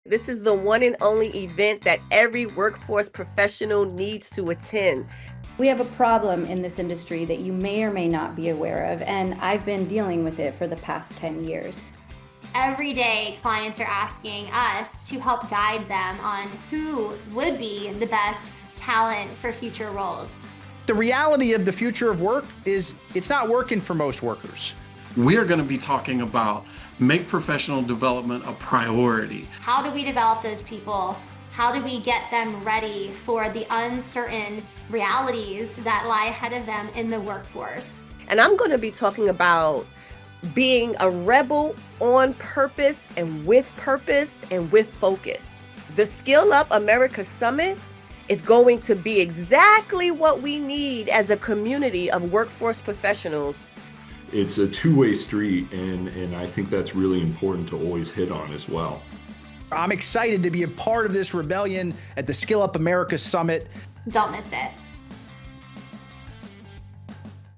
This is the one and only event that every workforce professional needs to attend. We have a problem in this industry that you may or may not be aware of, and I've been dealing with it for the past 10 years. Every day, clients are asking us to help guide them on who would be the best talent for future roles. The reality of the future of work is it's not working for most workers. We are going to be talking about make professional development a priority. How do we develop those people? How do we get them ready for the uncertain realities that lie ahead of them in the workforce? And I'm going to be talking about being a rebel on purpose and with focus. The Skill Up America Summit is going to be exactly what we need as a community of workforce professionals. It's a two-way street, and I think that's really important to always hit on as well. I'm excited to be a part of this rebellion at the Skill Up America Summit. Don't miss it.